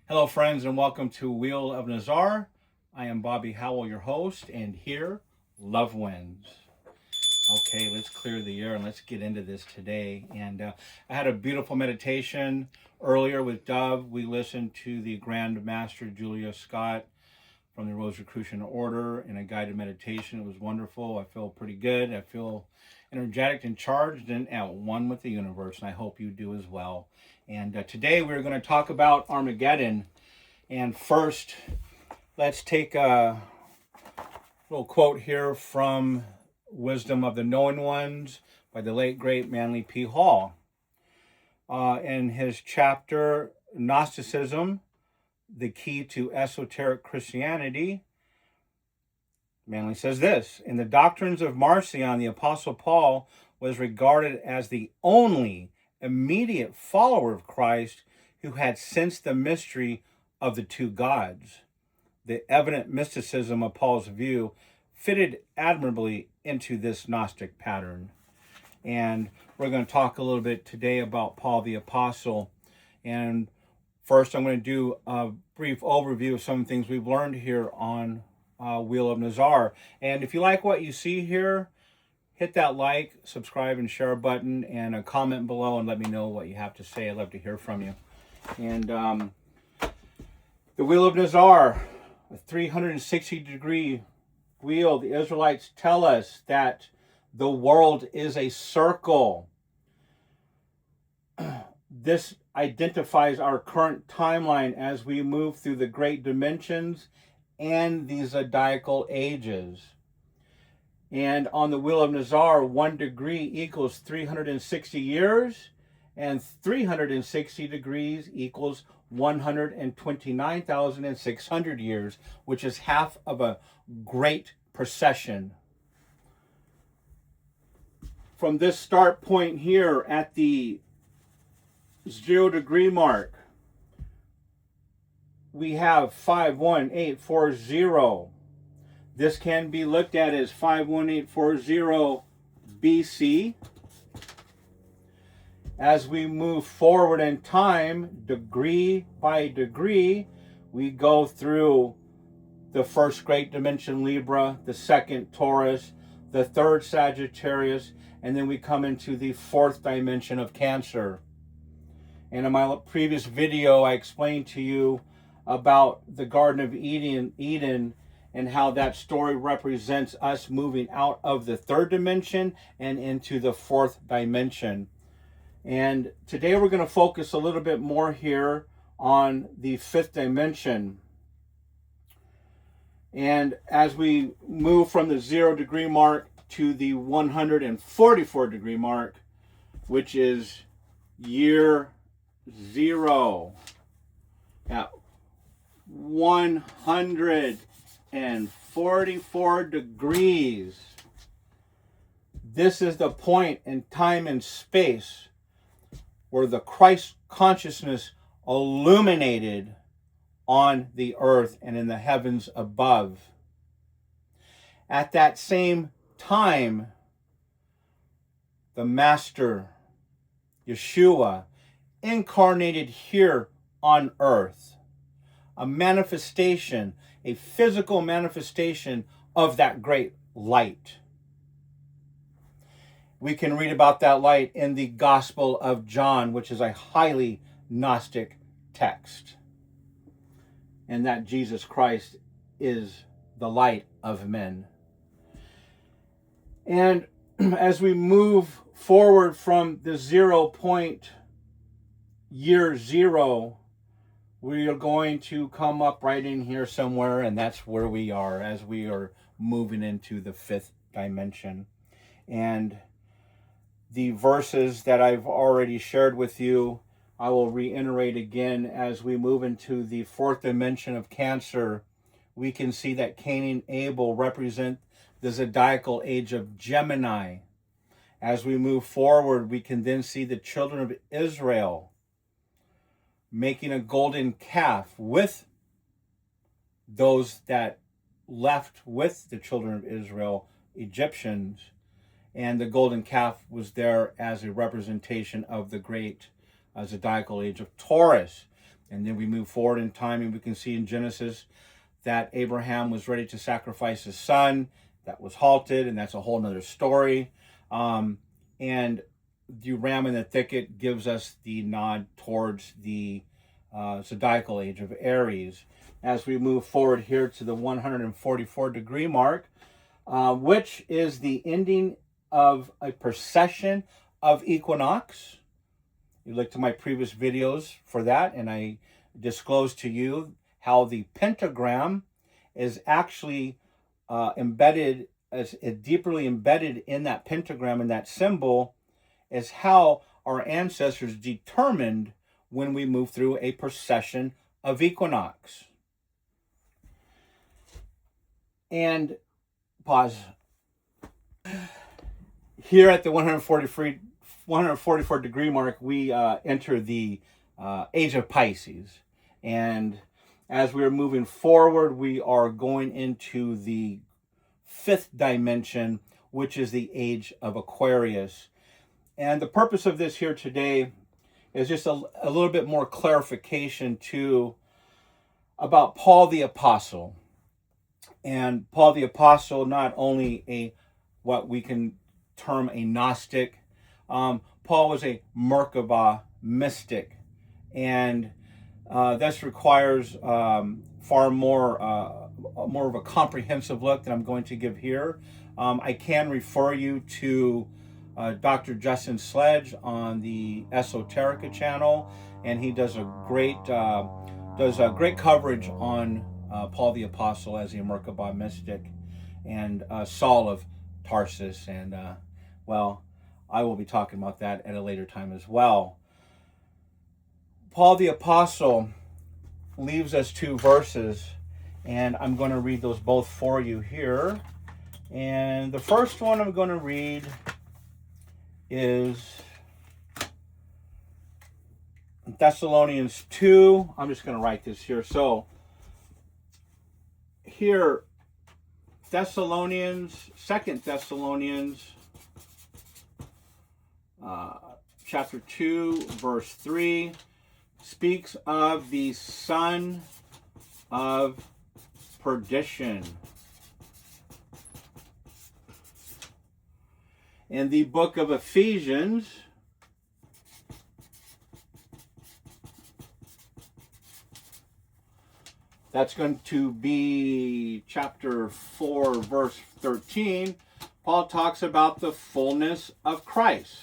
Hello, friends, and welcome to Wheel of Nazar. I am Bobby Howell, your host, and here, love wins. Okay, let's clear the air and let's get into this today. And I had a beautiful meditation earlier with Dove. We listened to the Grand Master Julia Scott from the Rosicrucian Order in a guided meditation. It was wonderful. I feel pretty good. I feel energetic and charged and at one with the universe, and I hope you do as well. And today we're going to talk about Armageddon. And first, let's take a little quote here from Wisdom of the Knowing Ones by the late, great Manly P. Hall. In his chapter, Gnosticism, the Key to Esoteric Christianity, Manly says this: in the doctrines of Marcion, the Apostle Paul was regarded as the only immediate follower of Christ who had sensed the mystery of the two gods. The evident mysticism of Paul's view fitted admirably into this Gnostic pattern. And we're going to talk a little bit today about Paul the Apostle. And first, I'm going to do a brief overview of some things we've learned here on Wheel of Nazar. And if you like what you see here, hit that like, subscribe, and share button, and a comment below and let me know what you have to say. I'd love to hear from you. And the Wheel of Nazar, a 360-degree wheel. The Israelites tell us that the world is a circle. This identifies our current timeline as we move through the great dimensions and the zodiacal ages. And on the Wheel of Nazar, 1 degree equals 360 years, and 360 degrees equals 129,600 years, which is half of a great precession. From this start point here at the 0 degree mark, we have 51840. This can be looked at as 51840 BC. As we move forward in time, degree by degree, we go through the first great dimension Libra, the second Taurus, the third Sagittarius, and then we come into the fourth dimension of Cancer. And in my previous video, I explained to you about the Garden of Eden and how that story represents us moving out of the third dimension and into the fourth dimension. And today we're going to focus a little bit more here on the fifth dimension. And as we move from the 0 degree mark to the 144 degree mark, which is year 0, at 144 degrees, this is the point in time and space where the Christ consciousness illuminated on the earth and in the heavens above. At that same time, the Master, Yeshua, incarnated here on earth. A manifestation, a physical manifestation of that great light. We can read about that light in the Gospel of John, which is a highly Gnostic text. And that Jesus Christ is the light of men. And as we move forward from the 0 point, year 0, we are going to come up right in here somewhere, and that's where we are as we are moving into the fifth dimension. And the verses that I've already shared with you, I will reiterate again. As we move into the fourth dimension of Cancer, we can see that Cain and Abel represent the zodiacal age of Gemini. As we move forward, we can then see the children of Israel making a golden calf with those that left with the children of Israel, Egyptians. And the golden calf was there as a representation of the great zodiacal age of Taurus. And then we move forward in time, and we can see in Genesis that Abraham was ready to sacrifice his son. That was halted, and that's a whole nother story. And the ram in the thicket gives us the nod towards the zodiacal age of Aries. As we move forward here to the 144 degree mark, which is the ending of a precession of equinox. You look to my previous videos for that, and I disclosed to you how the pentagram is actually embedded, as deeply embedded in that pentagram, and that symbol is how our ancestors determined when we move through a precession of equinox. And pause. Here at the 144 degree mark, we enter the age of Pisces. And as we're moving forward, we are going into the fifth dimension, which is the age of Aquarius. And the purpose of this here today is just a little bit more clarification about Paul the Apostle. And Paul the Apostle, not only what we can term a Gnostic, Paul was a Merkabah mystic. And this requires far more of a comprehensive look that I'm going to give here. I can refer you to Dr. Justin Sledge on the Esoterica channel, and he does a great coverage on Paul the Apostle as a Merkabah mystic, and Saul of Tarsus, and well, I will be talking about that at a later time as well. Paul the Apostle leaves us two verses, and I'm going to read those both for you here. And the first one I'm going to read is Thessalonians 2. I'm just going to write this here. So here, 2 Thessalonians, chapter 2, verse 3, speaks of the son of perdition. In the book of Ephesians, that's going to be chapter 4, verse 13. Paul talks about the fullness of Christ.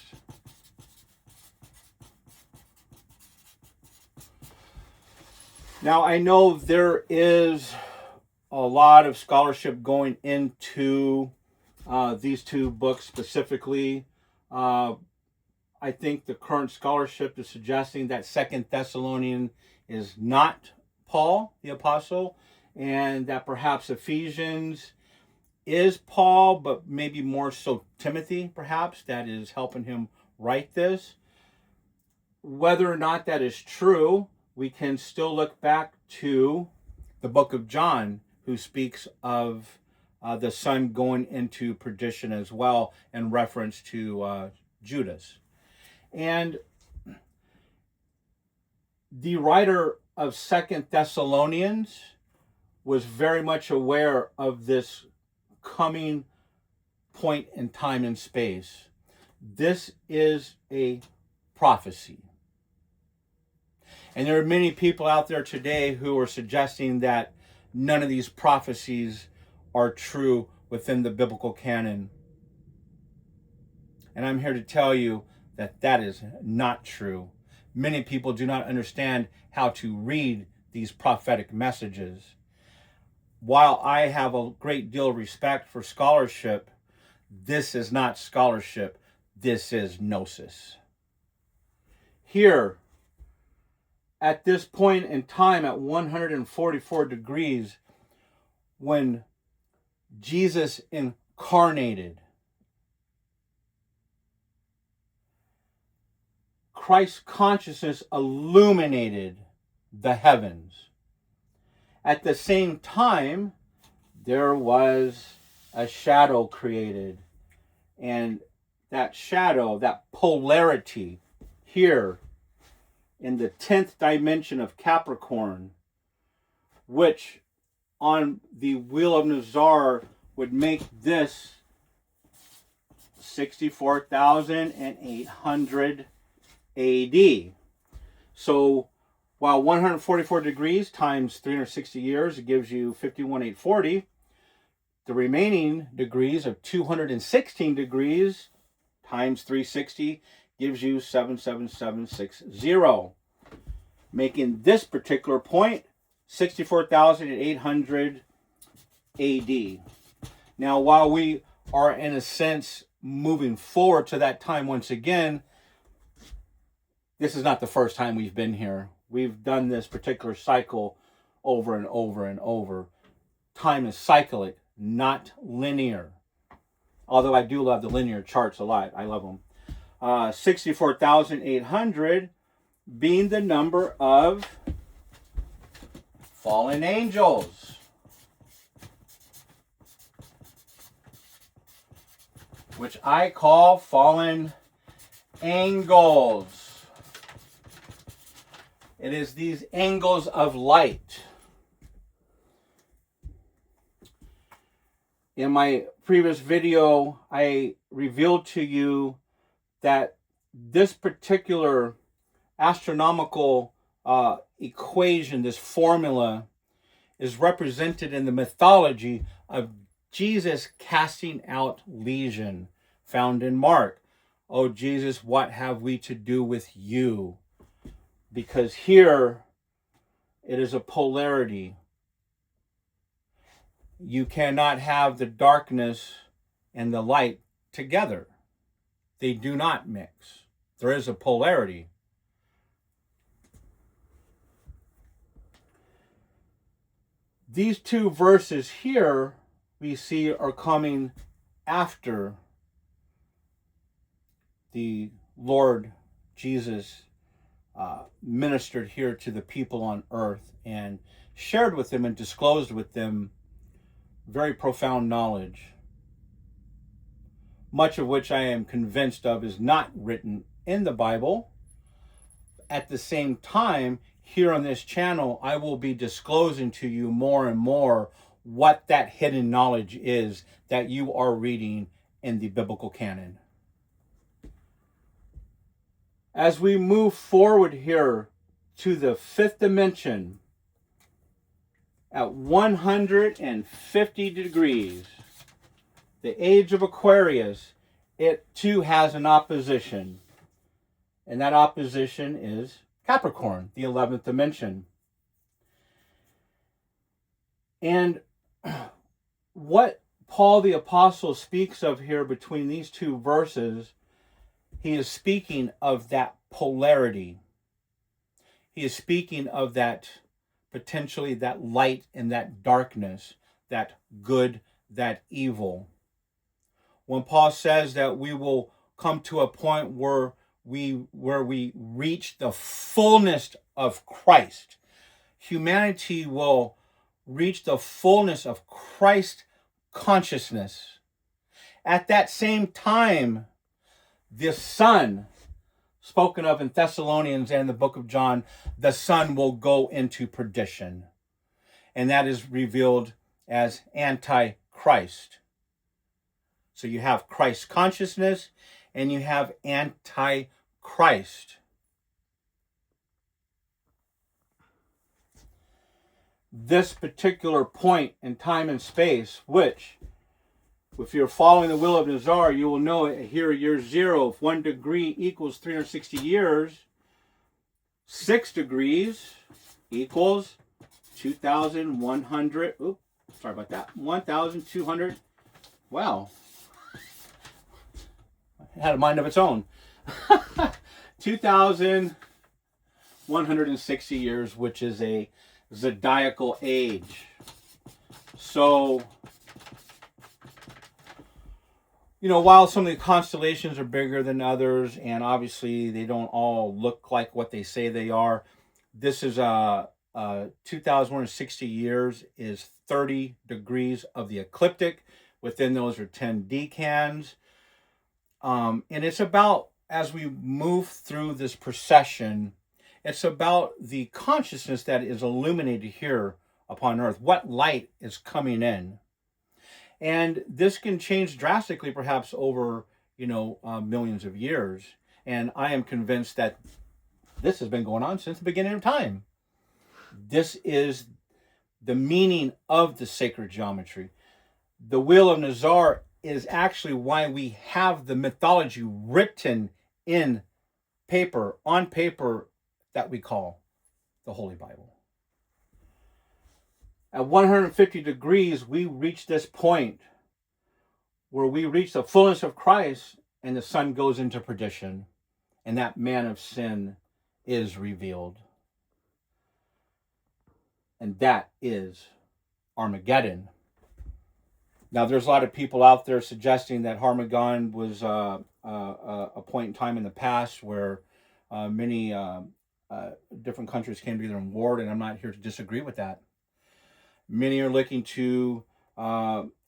Now, I know there is a lot of scholarship going into these two books specifically. I think the current scholarship is suggesting that 2 Thessalonians is not Paul the Apostle, and that perhaps Ephesians is Paul, but maybe more so Timothy, perhaps, that is helping him write this. Whether or not that is true, we can still look back to the book of John, who speaks of the son going into perdition as well, in reference to Judas. And the writer of 2 Thessalonians was very much aware of this coming point in time and space. This is a prophecy. And there are many people out there today who are suggesting that none of these prophecies are true within the biblical canon. And I'm here to tell you that that is not true. Many people do not understand how to read these prophetic messages. While I have a great deal of respect for scholarship, this is not scholarship. This is gnosis. Here, at this point in time, at 144 degrees, when Jesus incarnated, Christ's consciousness illuminated the heavens. At the same time, there was a shadow created. And that shadow, that polarity here in the 10th dimension of Capricorn, which on the Wheel of Nazar would make this 64,800 AD. So while 144 degrees times 360 years, it gives you 51,840. The remaining degrees of 216 degrees times 360 gives you 77760, making this particular point 64,800 AD. Now, while we are in a sense moving forward to that time once again, this is not the first time we've been here. We've done this particular cycle over and over and over. Time is cyclic, not linear. Although I do love the linear charts a lot. I love them. 64,800 being the number of fallen angels, which I call fallen angles. It is these angles of light. In my previous video, I revealed to you that this particular astronomical equation, this formula, is represented in the mythology of Jesus casting out legion, found in Mark. Oh, Jesus, what have we to do with you? Because here it is a polarity. You cannot have the darkness and the light together. They do not mix. There is a polarity. These two verses here we see are coming after the Lord Jesus ministered here to the people on earth and shared with them and disclosed with them very profound knowledge, much of which I am convinced of is not written in the Bible. At the same time, here on this channel, I will be disclosing to you more and more what that hidden knowledge is that you are reading in the biblical canon. As we move forward here to the 5th dimension, at 150 degrees, the age of Aquarius, it too has an opposition. And that opposition is Capricorn, the 11th dimension. And what Paul the Apostle speaks of here between these two verses, he is speaking of that polarity. He is speaking of that potentially that light and that darkness, that good, that evil. When Paul says that we will come to a point where we reach the fullness of Christ, humanity will reach the fullness of Christ consciousness. At that same time, the Son, spoken of in Thessalonians and the book of John, the Son will go into perdition. And that is revealed as Antichrist. So you have Christ consciousness and you have Antichrist. This particular point in time and space, which, if you're following the Wheel of Nazar, you will know here at year 0, if 1 degree equals 360 years, 6 degrees equals 2,100, oops, sorry about that, 1,200, wow, it had a mind of its own, 2,160 years, which is a zodiacal age. So, you know, while some of the constellations are bigger than others, and obviously they don't all look like what they say they are, this is 2,160 years is 30 degrees of the ecliptic. Within those are 10 decans. And it's about, as we move through this precession, It's about the consciousness that is illuminated here upon earth. What light is coming in? And this can change drastically, perhaps over, millions of years. And I am convinced that this has been going on since the beginning of time. This is the meaning of the sacred geometry. The Wheel of Nazar is actually why we have the mythology written in paper, on paper, that we call the Holy Bible. At 150 degrees, we reach this point where we reach the fullness of Christ and the sun goes into perdition, and that man of sin is revealed. And that is Armageddon. Now, there's a lot of people out there suggesting that Armageddon was a point in time in the past where many different countries came together in war, and I'm not here to disagree with that. Many are looking to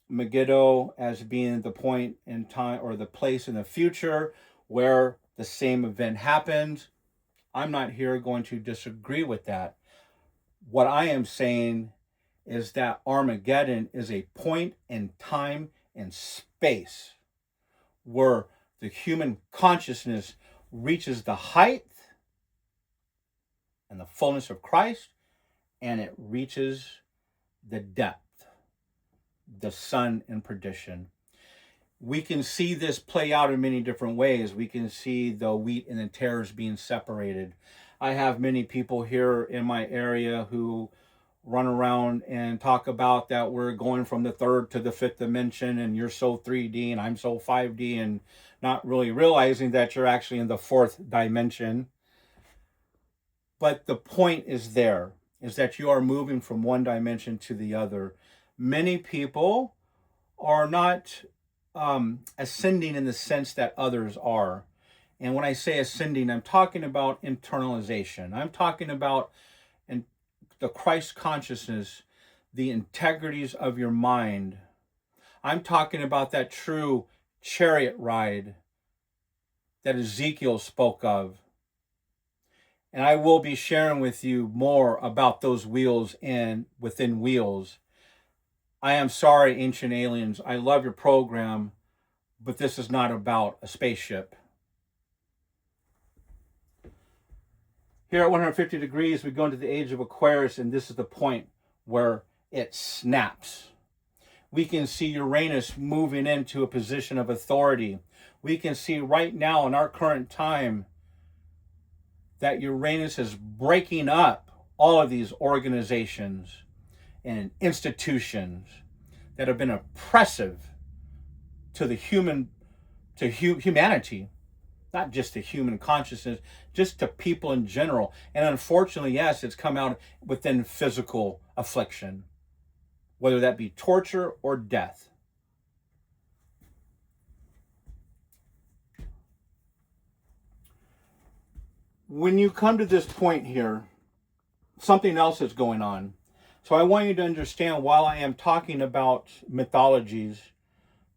Megiddo as being the point in time or the place in the future where the same event happened. I'm not here going to disagree with that. What I am saying is that Armageddon is a point in time and space where the human consciousness reaches the height and the fullness of Christ, and it reaches the depth, the sun in perdition. We can see this play out in many different ways. We can see the wheat and the tares being separated. I have many people here in my area who run around and talk about that we're going from the third to the fifth dimension, and you're so 3D and I'm so 5D, and not really realizing that you're actually in the fourth dimension. But the point is that you are moving from one dimension to the other. Many people are not ascending in the sense that others are. And when I say ascending, I'm talking about internalization. I'm talking about the Christ consciousness, the integrities of your mind. I'm talking about that true chariot ride that Ezekiel spoke of. And I will be sharing with you more about those wheels and within wheels. I am sorry, ancient aliens. I love your program, but this is not about a spaceship. Here at 150 degrees, we go into the age of Aquarius, and this is the point where it snaps. We can see Uranus moving into a position of authority. We can see right now in our current time that Uranus is breaking up all of these organizations and institutions that have been oppressive to the humanity, not just to human consciousness, just to people in general. And unfortunately, yes, it's come out within physical affliction, whether that be torture or death. When you come to this point here, something else is going on. So I want you to understand, while I am talking about mythologies,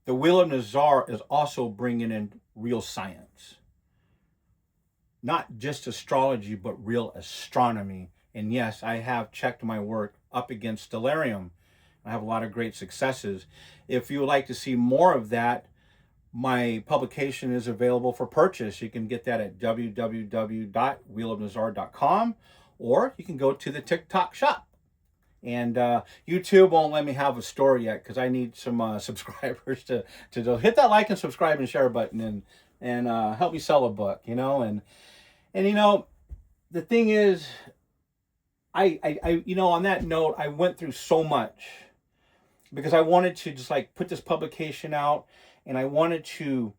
the Wheel of Nazar is also bringing in real science. Not just astrology, but real astronomy. And yes, I have checked my work up against stellarium. I have a lot of great successes. If you would like to see more of that, my publication is available for purchase. You can get that at www.wheelofnazar.com, or you can go to the TikTok shop. And YouTube won't let me have a store yet because I need some subscribers to hit that like and subscribe and share button and help me sell a book, And the thing is, I on that note, I went through so much because I wanted to just put this publication out, and I wanted to,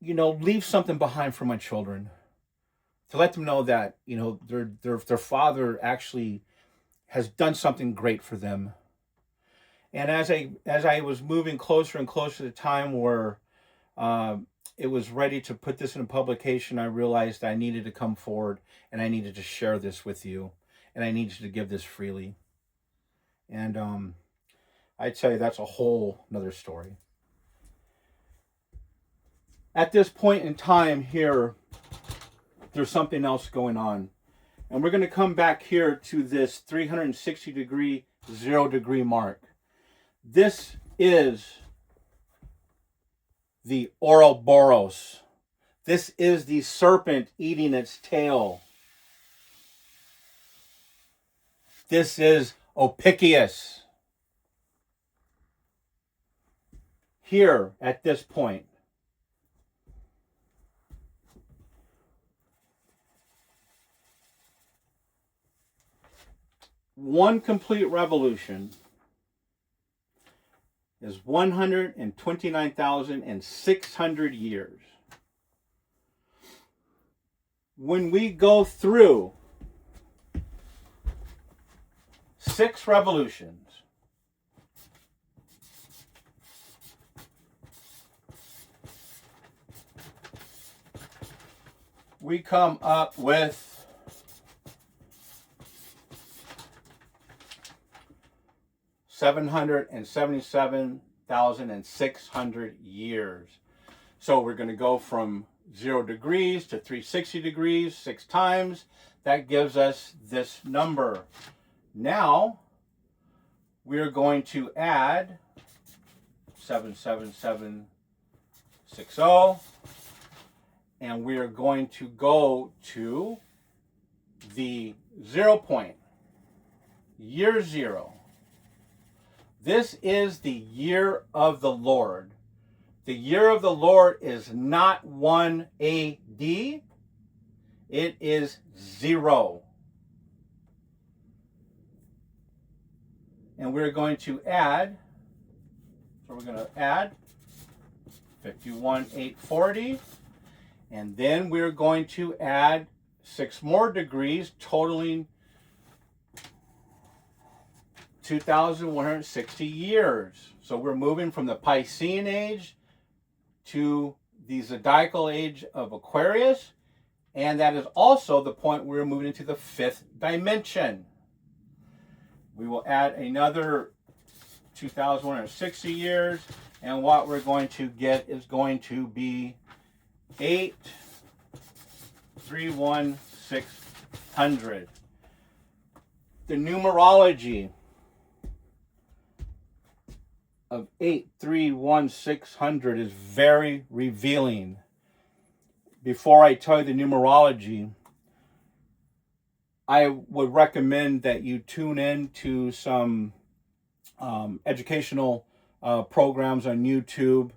leave something behind for my children, to let them know that, their father actually has done something great for them. And as I was moving closer and closer to the time where it was ready to put this in a publication, I realized I needed to come forward and I needed to share this with you, and I needed to give this freely. And I'd say that's a whole another story. At this point in time here, there's something else going on. And we're going to come back here to this 360 degree, 0 degree mark. This is the Ouroboros. This is the serpent eating its tail. This is Opicius. Here at this point. One complete revolution is 129,600 years. When we go through 6 revolutions, we come up with 777,600 years. So we're going to go from 0 degrees to 360 degrees 6 times. That gives us this number. Now we're going to add 77760, and we are going to go to the 0 point, year 0. This is the year of the Lord. The year of the Lord is not 1 AD. It is 0. And we're going to add, so we're going to add 51,840. And then we're going to add 6 more degrees, totaling 2,160 years. So we're moving from the Piscean age to the zodiacal age of Aquarius, and that is also the point we're moving into the 5th dimension. We will add another 2,160 years, and what we're going to get is going to be 8,31600. The numerology of 8,31600 is very revealing. Before I tell you the numerology, I would recommend that you tune in to some educational programs on YouTube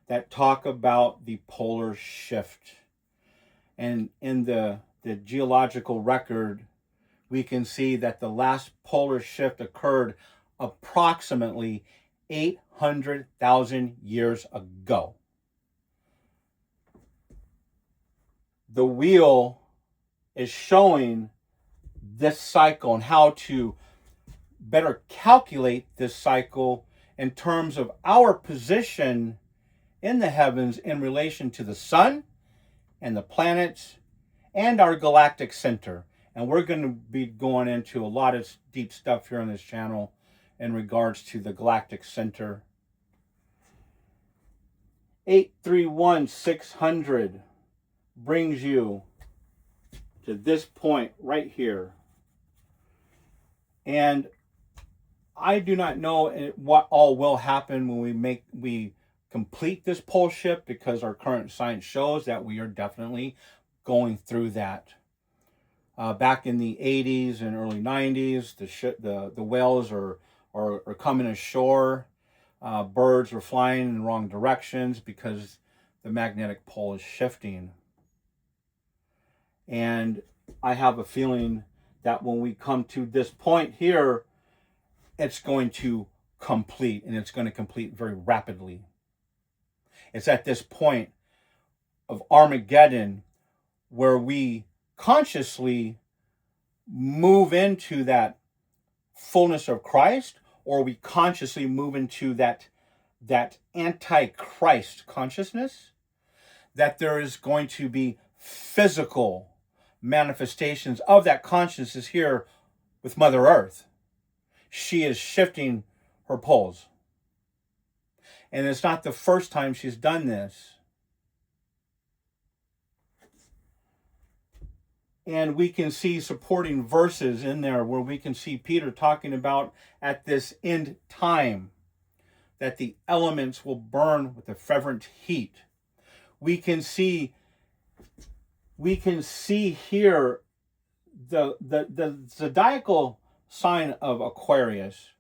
that talk about the polar shift. And in the geological record, we can see that the last polar shift occurred approximately 800,000 years ago. The wheel is showing this cycle and how to better calculate this cycle in terms of our position in the heavens in relation to the sun and the planets and our galactic center. And we're going to be going into a lot of deep stuff here on this channel in regards to the galactic center. 8,31600 brings you to this point right here. And I do not know what all will happen when we complete this pole shift, because our current science shows that we are definitely going through that. Back in the 80s and early 90s, the whales are coming ashore. Birds are flying in the wrong directions because the magnetic pole is shifting. And I have a feeling that when we come to this point here, it's going to complete, and it's going to complete very rapidly. It's at this point of Armageddon where we consciously move into that fullness of Christ, or we consciously move into that antichrist consciousness, that there is going to be physical manifestations of that consciousness here with Mother Earth. She is shifting her poles. And it's not the first time she's done this. And we can see supporting verses in there where we can see Peter talking about at this end time that the elements will burn with a fervent heat. We can see here the zodiacal sign of Aquarius.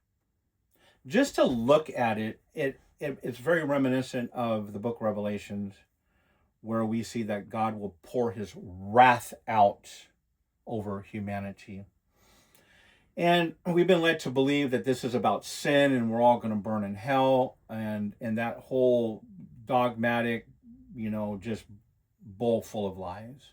Just to look at it, it's very reminiscent of the book of Revelations, where we see that God will pour his wrath out over humanity. And we've been led to believe that this is about sin and we're all going to burn in hell, and that whole dogmatic, just bowl full of lies.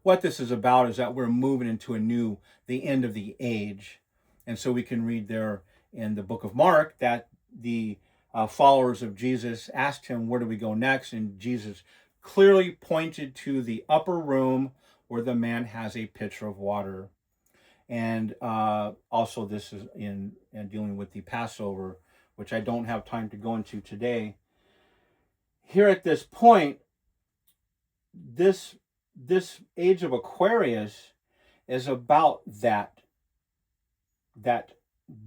What this is about is that we're moving into the end of the age. And so we can read there in the book of Mark that the followers of Jesus asked him, where do we go next? And Jesus clearly pointed to the upper room where the man has a pitcher of water. And also this is in dealing with the Passover, which I don't have time to go into today. Here at this point, this age of Aquarius is about that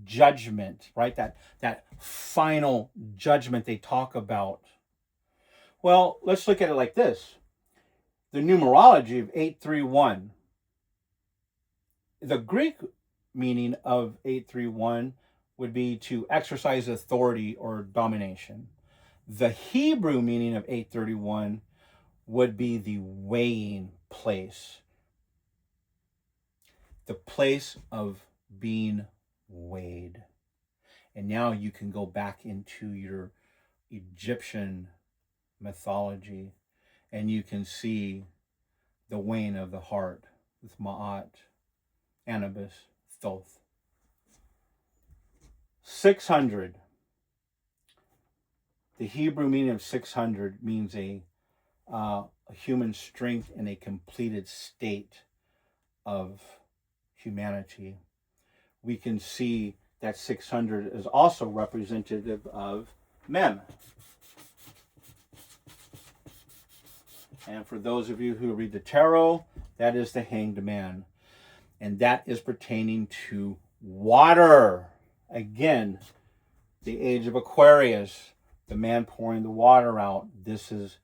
judgment, right? That final judgment they talk about. Well, let's look at it like this. The numerology of 831. The Greek meaning of 831 would be to exercise authority or domination. The Hebrew meaning of 831 would be the weighing place. The place of being weighed. And now you can go back into your Egyptian mythology and you can see the weighing of the heart with Ma'at, Anubis, Thoth. 600. The Hebrew meaning of 600 means a human strength in a completed state of humanity. We can see that 600 is also representative of Mem. And for those of you who read the tarot, that is the Hanged Man. And that is pertaining to water. Again, the age of Aquarius, the man pouring the water out. This is,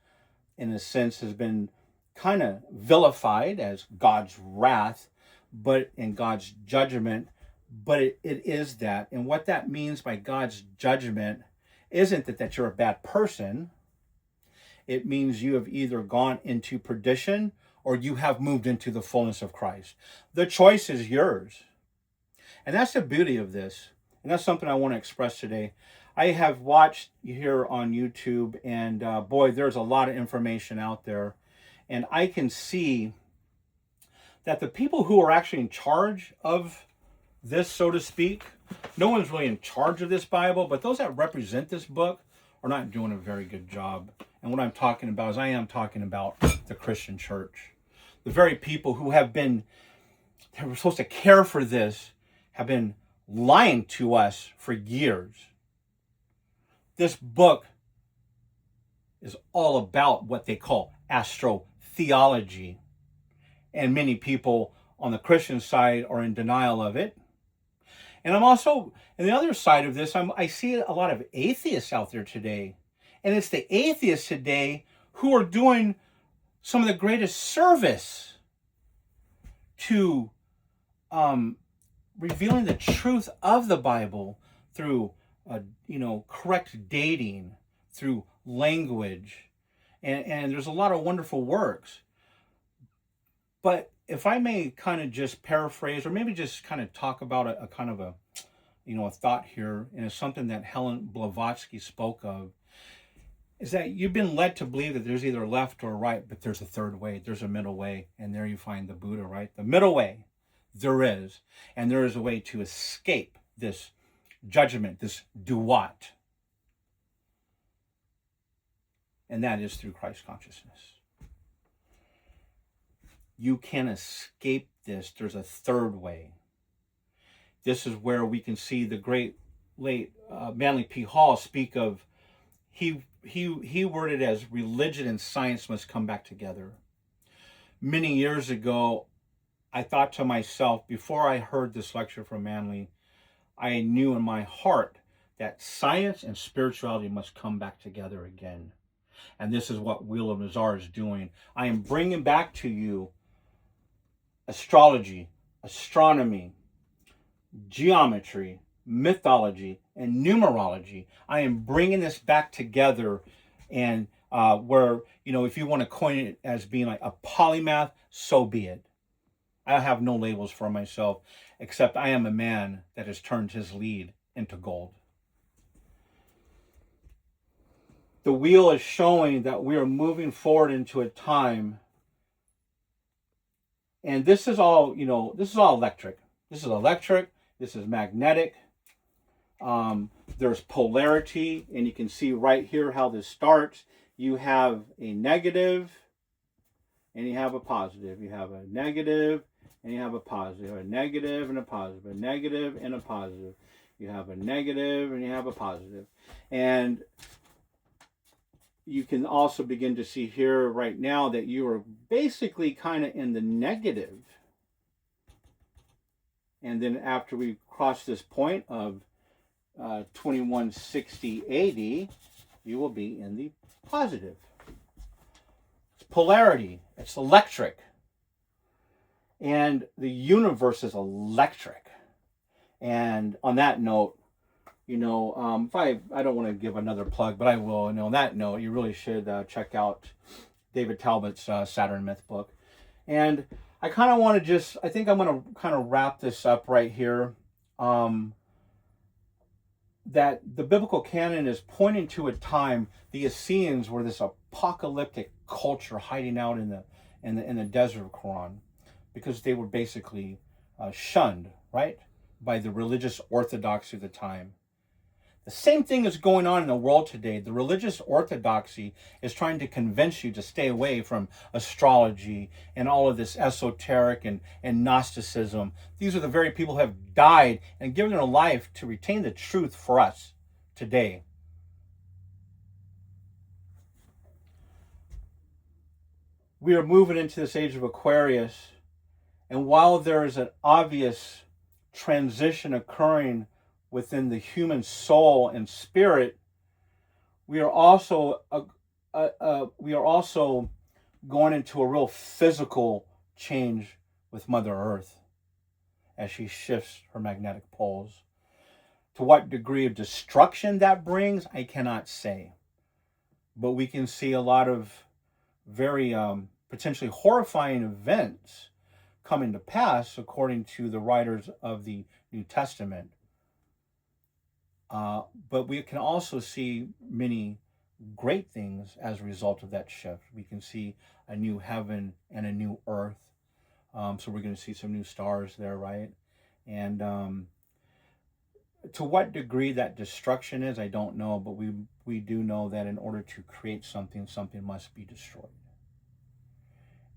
in a sense, has been kind of vilified as God's wrath, but in God's judgment. But it is that. And what that means by God's judgment isn't that you're a bad person. It means you have either gone into perdition or you have moved into the fullness of Christ. The choice is yours. And that's the beauty of this. And that's something I want to express today. I have watched here on YouTube, and boy, there's a lot of information out there. And I can see that the people who are actually in charge of this, so to speak, no one's really in charge of this Bible, but those that represent this book are not doing a very good job. And what I'm talking about is I am talking about the Christian church. The very people who they were supposed to care for this, have been lying to us for years. This book is all about what they call astrotheology. And many people on the Christian side are in denial of it. And I'm also, on the other side of this, I see a lot of atheists out there today. And it's the atheists today who are doing some of the greatest service to revealing the truth of the Bible through, correct dating, through language. And there's a lot of wonderful works. But if I may kind of just paraphrase, or maybe just kind of talk about a kind of a thought here, and it's something that Helen Blavatsky spoke of, is that you've been led to believe that there's either left or right, but there's a third way, there's a middle way, and there you find the Buddha, right? The middle way, there is, and there is a way to escape this judgment, this duat, and that is through Christ consciousness. You can escape this. There's a third way. This is where we can see the great late Manly P. Hall speak of, he worded as religion and science must come back together. Many years ago, I thought to myself, before I heard this lecture from Manly, I knew in my heart that science and spirituality must come back together again. And this is what Wheel of Nazar is doing. I am bringing back to you astrology, astronomy, geometry, mythology, and numerology. I am bringing this back together, and where, you know, if you want to coin it as being like a polymath, so be it. I have no labels for myself, except I am a man that has turned his lead into gold. The wheel is showing that we are moving forward into a time, and this is all, you know, this is all electric. This is electric. This is magnetic. There's polarity, and you can see right here how this starts. You have a negative, and you have a positive. You have a negative, and you have a positive. A negative and a positive. A negative and a positive. You have a negative, and you have a positive. And you can also begin to see here right now that you are basically kind of in the negative. And then after we cross this point of 2160 AD, you will be in the positive. It's polarity. It's electric. And the universe is electric. And on that note, you know, if I don't want to give another plug, but I will. And on that note, you really should check out David Talbot's Saturn Myth book. And I kind of want to just, I think I'm going to kind of wrap this up right here. That the biblical canon is pointing to a time the Essenes were this apocalyptic culture hiding out in the desert of Quran, because they were basically shunned, right, by the religious orthodoxy of the time. The same thing is going on in the world today. The religious orthodoxy is trying to convince you to stay away from astrology and all of this esoteric and Gnosticism. These are the very people who have died and given their life to retain the truth for us today. We are moving into this age of Aquarius, and while there is an obvious transition occurring within the human soul and spirit, we are also going into a real physical change with Mother Earth as she shifts her magnetic poles. To what degree of destruction that brings, I cannot say, but we can see a lot of very potentially horrifying events coming to pass according to the writers of the New Testament. But we can also see many great things as a result of that shift. We can see a new heaven and a new earth. So we're going to see some new stars there, right? And to what degree that destruction is, I don't know. But we do know that in order to create something, something must be destroyed.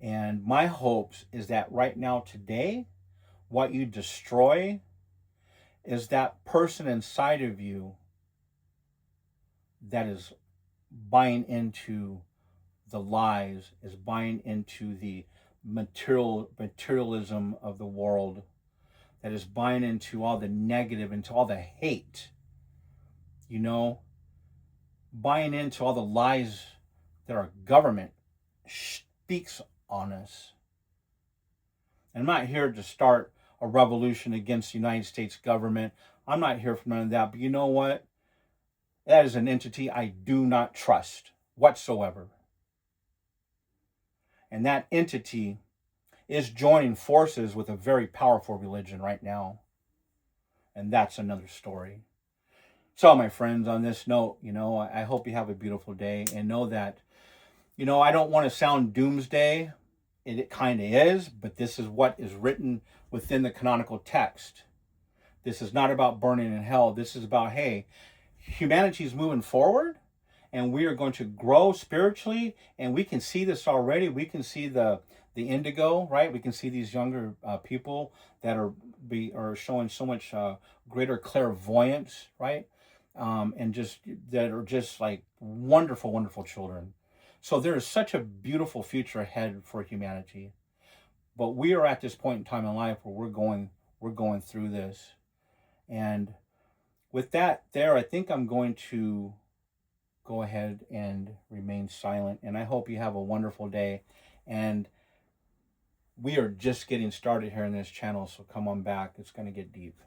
And my hopes is that right now, today, what you destroy is that person inside of you that is buying into the lies, is buying into the materialism of the world, that is buying into all the negative, into all the hate, you know, buying into all the lies that our government speaks on us. And I'm not here to start a revolution against the United States government. I'm not here for none of that. But you know what? That is an entity I do not trust whatsoever. And that entity is joining forces with a very powerful religion right now. And that's another story. So, my friends, on this note, you know, I hope you have a beautiful day, and know that, you know, I don't want to sound doomsday. It kind of is, but this is what is written within the canonical text. This is not about burning in hell. This is about, hey, humanity is moving forward, and we are going to grow spiritually, and we can see this already. We can see the indigo, right? We can see these younger people that are showing so much greater clairvoyance, right? And just that are just like wonderful, wonderful children. So there is such a beautiful future ahead for humanity. But we are at this point in time in life where we're going through this. And with that there, I think I'm going to go ahead and remain silent. And I hope you have a wonderful day. And we are just getting started here in this channel, so come on back. It's going to get deep.